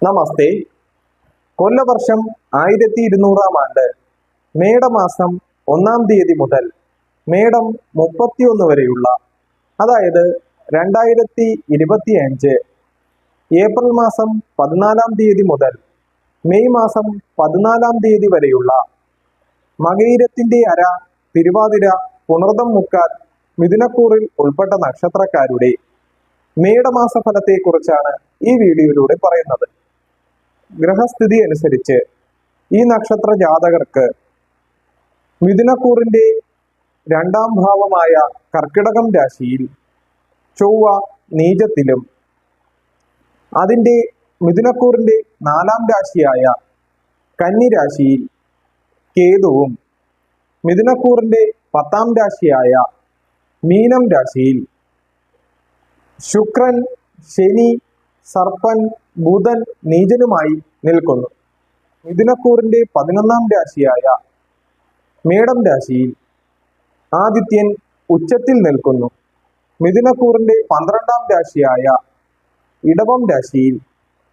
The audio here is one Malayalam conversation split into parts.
നമസ്തേ. കൊല്ലവർഷം 1200 ആണ്ട് മേടമാസം 1 തീയതി മുതൽ മേടം 31 വരെയുള്ള, അതായത് 2025 ഏപ്രിൽ മാസം 14 തീയതി മുതൽ മെയ് മാസം 14 തീയതി വരെയുള്ള മകയിരത്തിന്റെ അര, തിരുവാതിര, പുണർദം മുക്കാൽ, മിഥുനക്കൂറിൽ ഉൾപ്പെട്ട നക്ഷത്രക്കാരുടെ മേടമാസ ഫലത്തെക്കുറിച്ചാണ് ഈ വീഡിയോയിലൂടെ പറയുന്നത്. ഗ്രഹസ്ഥിതി അനുസരിച്ച് ഈ നക്ഷത്ര ജാതകർക്ക് മിഥുനക്കൂറിന്റെ 2ാം ഭാവമായ കർക്കിടകം രാശിയിൽ ചൊവ്വ നീചത്തിലും, അതിന്റെ മിഥുനക്കൂറിന്റെ 4ാം രാശിയായ കന്നി രാശിയിൽ കേതുവും, മിഥുനക്കൂറിന്റെ 10ാം രാശിയായ മീനം രാശിയിൽ ശുക്രൻ, ശനി, സർപ്പൻ, ബുധൻ നീചനുമായി നിൽക്കുന്നു. മിഥുനക്കൂറിന്റെ 11ാം രാശിയായ മേടം രാശിയിൽ ആദിത്യൻ ഉച്ചത്തിൽ നിൽക്കുന്നു. മിഥുനക്കൂറിന്റെ 12ാം രാശിയായ ഇടവം രാശിയിൽ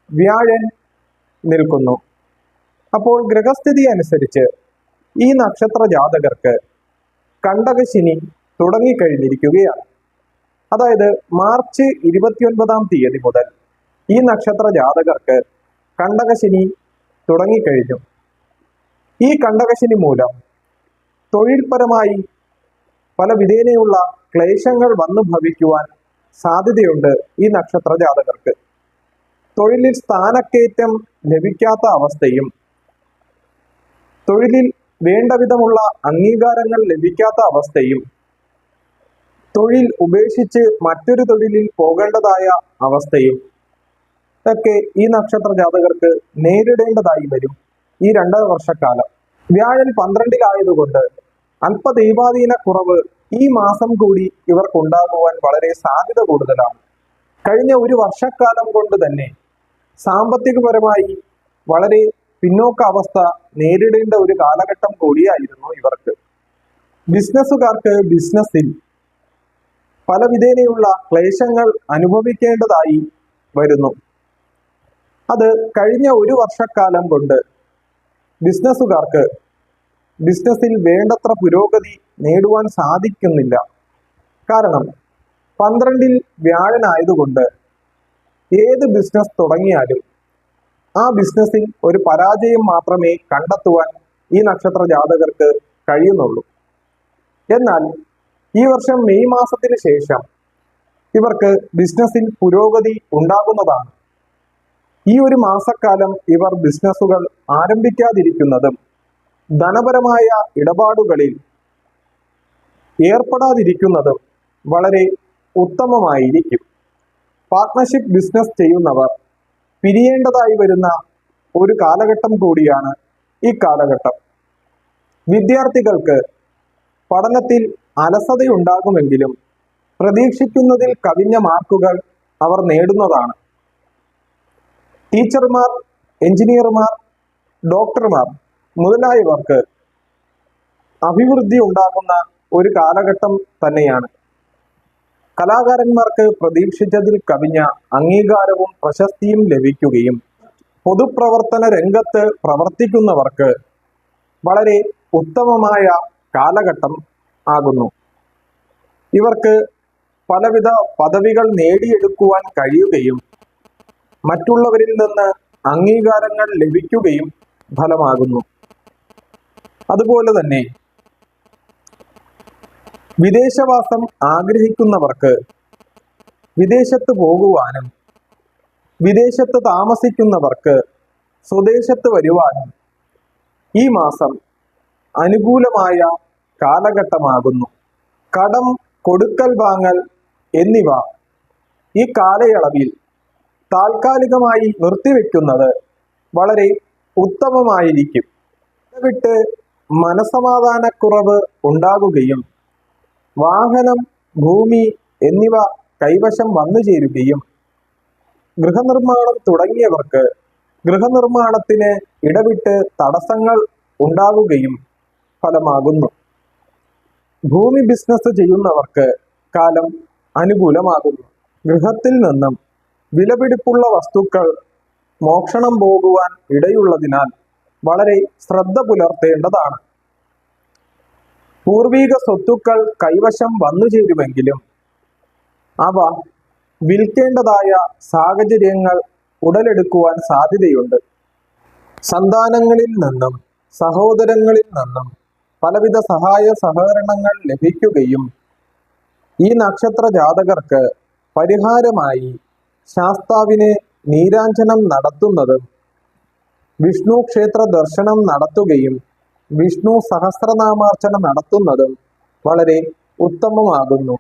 വ്യാഴൻ നിൽക്കുന്നു. അപ്പോൾ ഗ്രഹസ്ഥിതി അനുസരിച്ച് ഈ നക്ഷത്ര ജാതകർക്ക് കണ്ടകശനി തുടങ്ങിക്കഴിഞ്ഞിരിക്കുകയാണ്. അതായത് മാർച്ച് 29 തീയതി മുതൽ ഈ നക്ഷത്ര ജാതകർക്ക് കണ്ടകശനി തുടങ്ങിക്കഴിഞ്ഞു. ഈ കണ്ടകശനി മൂലം തൊഴിൽപരമായി പല വിധേനയുള്ള ക്ലേശങ്ങൾ വന്നു ഭവിക്കുവാൻ സാധ്യതയുണ്ട്. ഈ നക്ഷത്ര ജാതകർക്ക് തൊഴിലിൽ സ്ഥാനക്കയറ്റം ലഭിക്കാത്ത അവസ്ഥയും, തൊഴിലിൽ വേണ്ട വിധമുള്ള അംഗീകാരങ്ങൾ ലഭിക്കാത്ത അവസ്ഥയും, തൊഴിൽ ഉപേക്ഷിച്ച് മറ്റൊരു തൊഴിലിൽ പോകേണ്ടതായ അവസ്ഥയും ഒക്കെ ഈ നക്ഷത്ര ജാതകർക്ക് നേരിടേണ്ടതായി വരും ഈ 2 വർഷക്കാലം. വ്യാഴൻ 12-ലായതുകൊണ്ട് അല്പ ദൈവാധീന കുറവ് ഈ മാസം കൂടി ഇവർക്കുണ്ടാകുവാൻ വളരെ സാധ്യത കൂടുതലാണ്. കഴിഞ്ഞ ഒരു വർഷക്കാലം കൊണ്ട് തന്നെ സാമ്പത്തികപരമായി വളരെ പിന്നോക്ക അവസ്ഥ നേരിടേണ്ട ഒരു കാലഘട്ടം കൂടിയായിരുന്നു ഇവർക്ക്. ബിസിനസ്സുകാർക്ക് ബിസിനസ്സിൽ പല വിധേനയുള്ള ക്ലേശങ്ങൾ അനുഭവിക്കേണ്ടതായി വരുന്നു. അത് കഴിഞ്ഞ ഒരു വർഷക്കാലം കൊണ്ട് ബിസിനസ്സുകാർക്ക് ബിസിനസ്സിൽ വേണ്ടത്ര പുരോഗതി നേടുവാൻ സാധിക്കുന്നില്ല. കാരണം 12-ൽ വ്യാഴനായതുകൊണ്ട് ഏത് ബിസിനസ് തുടങ്ങിയാലും ആ ബിസിനസ്സിൽ ഒരു പരാജയം മാത്രമേ കണ്ടെത്തുവാൻ ഈ നക്ഷത്ര ജാതകർക്ക് കഴിയുന്നുള്ളൂ. എന്നാൽ ഈ വർഷം മെയ് മാസത്തിന് ശേഷം ഇവർക്ക് ബിസിനസ്സിൽ പുരോഗതി ഉണ്ടാകുന്നതാണ്. ഈ ഒരു മാസക്കാലം ഇവർ ബിസിനസ്സുകൾ ആരംഭിക്കാതിരിക്കുന്നതും ധനപരമായ ഇടപാടുകളിൽ ഏർപ്പെടാതിരിക്കുന്നതും വളരെ ഉത്തമമായിരിക്കും. പാർട്ട്ണർഷിപ്പ് ബിസിനസ് ചെയ്യുന്നവർ പിരിയേണ്ടതായി വരുന്ന ഒരു കാലഘട്ടം കൂടിയാണ് ഈ കാലഘട്ടം. വിദ്യാർത്ഥികൾക്ക് പഠനത്തിൽ അലസതയുണ്ടാകുമെങ്കിലും പ്രതീക്ഷിക്കുന്നതിൽ കവിഞ്ഞ മാർക്കുകൾ അവർ നേടുന്നതാണ്. ടീച്ചർമാർ, എഞ്ചിനീയർമാർ, ഡോക്ടർമാർ മുതലായവർക്ക് അഭിവൃദ്ധി ഉണ്ടാകുന്ന ഒരു കാലഘട്ടം തന്നെയാണ്. കലാകാരന്മാർക്ക് പ്രതീക്ഷിച്ചതിൽ കവിഞ്ഞ അംഗീകാരവും പ്രശസ്തിയും ലഭിക്കുകയും പൊതുപ്രവർത്തന രംഗത്ത് പ്രവർത്തിക്കുന്നവർക്ക് വളരെ ഉത്തമമായ കാലഘട്ടം ആകുന്നു. ഇവർക്ക് പലവിധ പദവികൾ നേടിയെടുക്കുവാൻ കഴിയുകയും മറ്റുള്ളവരിൽ നിന്ന് അംഗീകാരങ്ങൾ ലഭിക്കുകയും ഫലമാകുന്നു. അതുപോലെ തന്നെ വിദേശവാസം ആഗ്രഹിക്കുന്നവർക്ക് വിദേശത്ത് പോകുവാനും, വിദേശത്ത് താമസിക്കുന്നവർക്ക് സ്വദേശത്ത് വരുവാനും ഈ മാസം അനുകൂലമായ കാലഘട്ടമാകുന്നു. കടം, കൊടുക്കൽ വാങ്ങൽ എന്നിവ ഈ കാലയളവിൽ താൽക്കാലികമായി നിർത്തിവെക്കുന്നത് വളരെ ഉത്തമമായിരിക്കും. വിട്ട് മനസമാധാനക്കുറവ് ഉണ്ടാകുകയും വാഹനം, ഭൂമി എന്നിവ കൈവശം വന്നു ചേരുകയും ഗൃഹനിർമ്മാണം തുടങ്ങിയവർക്ക് ഗൃഹനിർമ്മാണത്തിന് ഇടവിട്ട് തടസ്സങ്ങൾ ഉണ്ടാകുകയും ഫലമാകുന്നു. ഭൂമി ബിസിനസ് ചെയ്യുന്നവർക്ക് കാലം അനുകൂലമാകുന്നു. ഗൃഹത്തിൽ നിന്നും വിലപിടിപ്പുള്ള വസ്തുക്കൾ മോഷണം പോകുവാൻ ഇടയുള്ളതിനാൽ വളരെ ശ്രദ്ധ പുലർത്തേണ്ടതാണ്. പൂർവിക സ്വത്തുക്കൾ കൈവശം വന്നു ചേരുമെങ്കിലും അവ വിൽക്കേണ്ടതായ സാഹചര്യങ്ങൾ ഉടലെടുക്കുവാൻ സാധ്യതയുണ്ട്. സന്താനങ്ങളിൽ നിന്നും സഹോദരങ്ങളിൽ നിന്നും പലവിധ സഹായ സഹകരണങ്ങൾ ലഭിക്കുകയും ഈ നക്ഷത്ര ജാതകർക്ക് പരിഹാരമായി ശാസ്താവിനെ നീരാഞ്ജനം നടത്തുന്നതും വിഷ്ണു ക്ഷേത്ര ദർശനം നടത്തുകയും വിഷ്ണു സഹസ്രനാമാർച്ചന നടത്തുന്നതും വളരെ ഉത്തമമാകുന്നു.